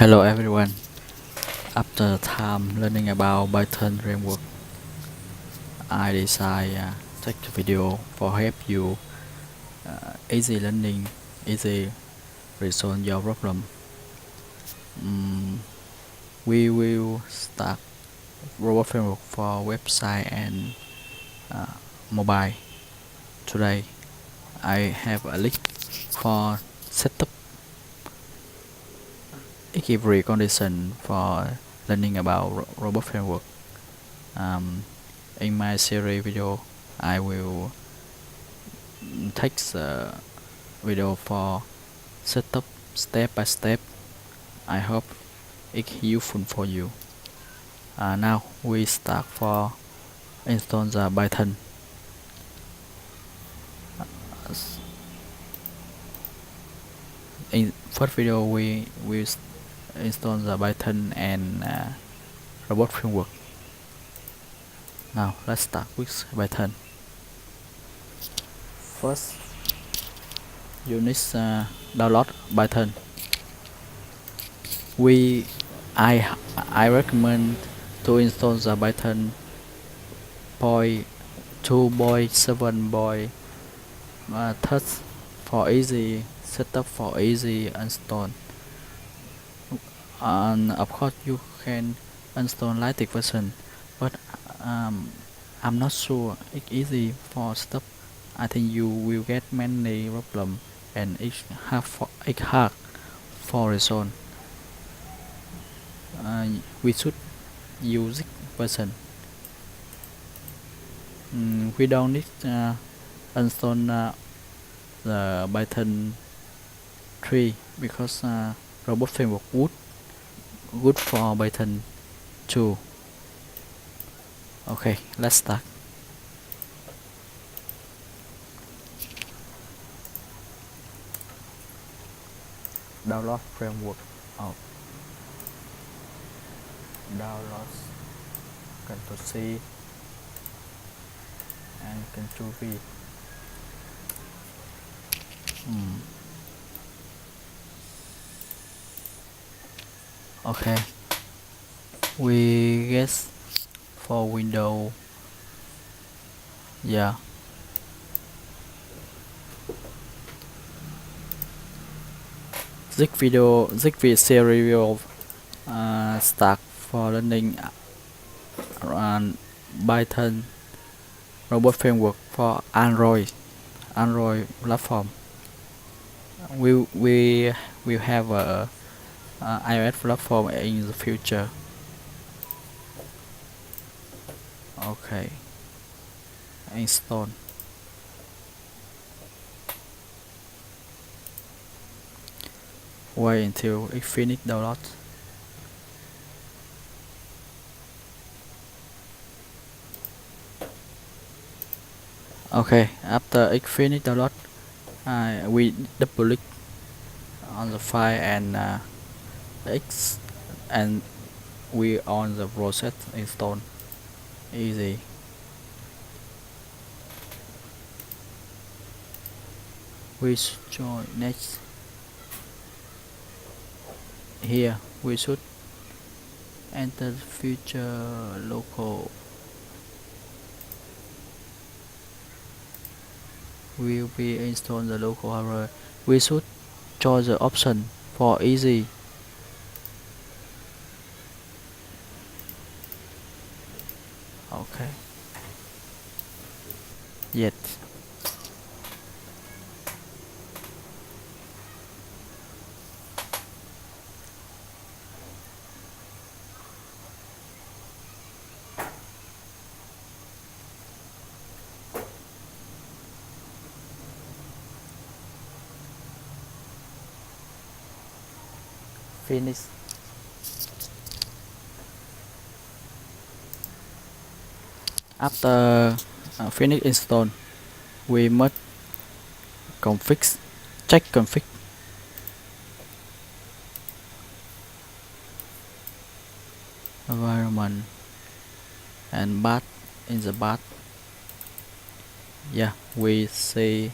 Hello everyone. After time learning about Python framework, I decide take the video for help you easy learning, easy resolve your problem. We will start robot framework for website and mobile. Today, I have a link for setup every condition for learning about robot framework. In my series video, I will take the video for setup step by step. I hope it's useful for you. Now we start for install the Python. In first video we will install the Python and robot framework. Now let's start with Python. First, you need download Python. I recommend to install the Python 2.7 for easy setup, for easy install. And of course you can install latest version, but I'm not sure it's easy for setup. I think you will get many problem and it's hard for resolve. We should use this version. We don't need install the Python 3 because robot framework good for Python 2. Okay, let's start. Download framework of download Ctrl+C and Ctrl+V. Okay, we guess for Windows. Yeah, this series will start for learning Python robot framework for Android platform. We will have a iOS platform in the future. Okay, install. Wait until it finish download. Okay, after it finish download, we double click on the file and we on the process install. Easy. We join next. Here we should enter future local. Will be installed the local hardware. We should choose the option for easy. Okay. Yet. Finish. After finish install, we must check config. Environment and path in the path. Yeah, we see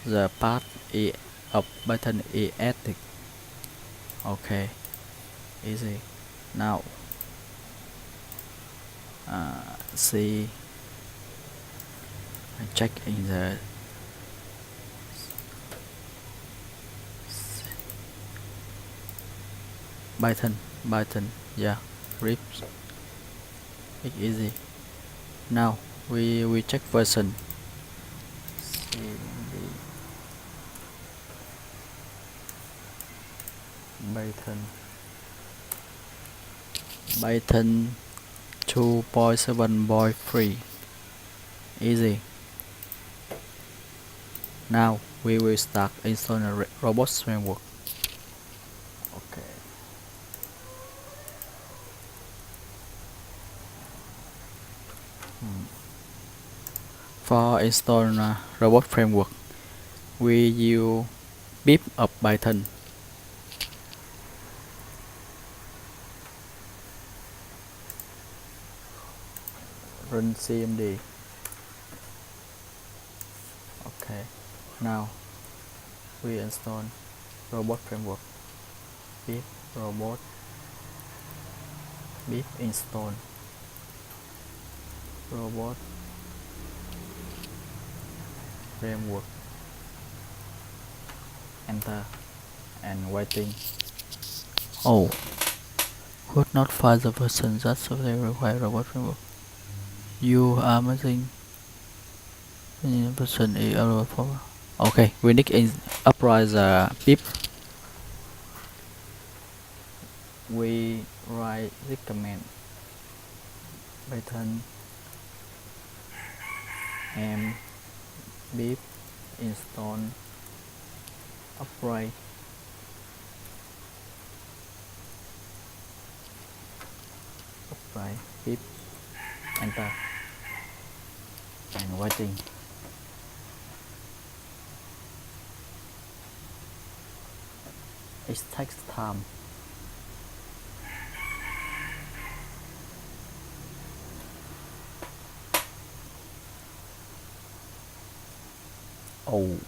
the path of Python is added. Okay, easy. Now see, I check in the Python, yeah, rips. It's easy. Now we check version. CMD Python 2.7.3. Easy. Now we will start installing a robot framework. Okay. For installing a robot framework, we use pip of Python. Run cmd. Okay. Now we install robot framework. Pip robot pip install robot framework. Enter and waiting. Oh, could not find the version that they require robot framework. You are missing version is for. Okay, we need to apply the pip. We write this command Python and pip install apply. Pip enter and waiting. It takes time. Oh,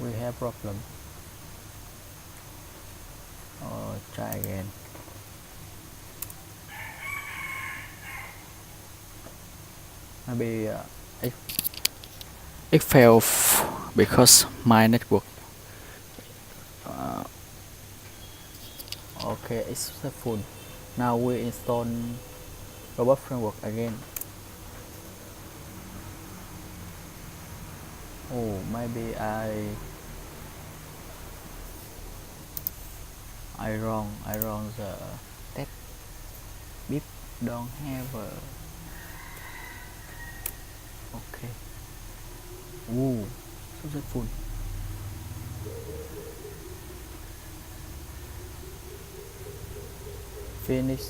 we have problem. Try again. Maybe it failed because my network. Okay, it's successful. Now we install robot framework again. Oh, maybe I wrong the test bit don't have a. Okay. Ooh, successful. Finish.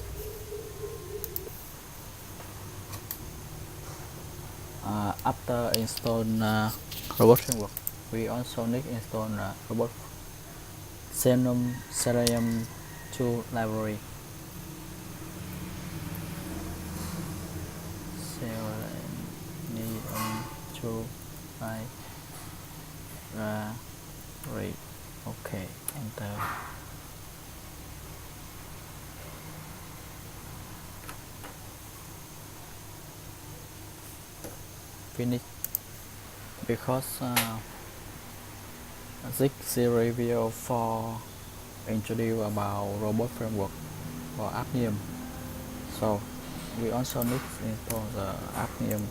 After install robot framework, we also need to install robot Selenium 2 library. Selenium 2 library. Okay, enter. Finish. Because this review for introduce about robot framework for appium, so we also need to install the appium.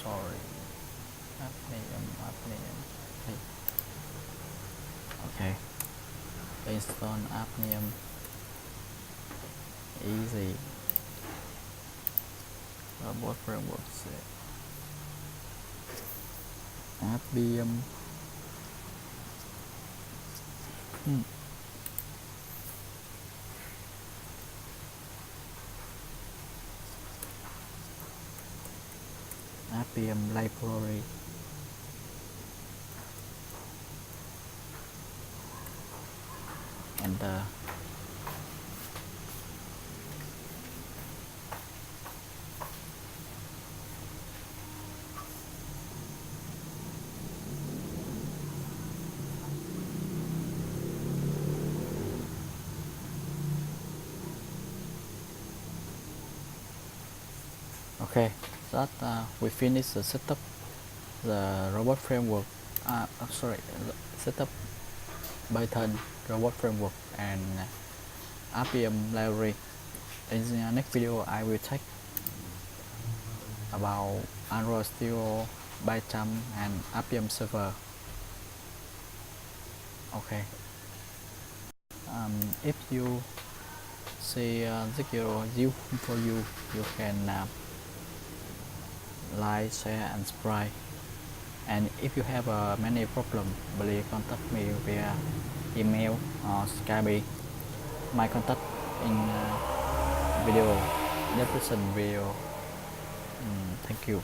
Sorry, appium. Okay, install appium. Easy. Robot framework set. Appium. Appium library. enter. Okay, that we finish the setup the robot framework. Sorry, setup Python robot framework and appium library. In the next video, I will take about Android Studio, Python, and appium server. Okay. If you see this video useful for you, you can like, share, and subscribe. And if you have many problems, please contact me via email or Skype. My contact in video description video. Thank you.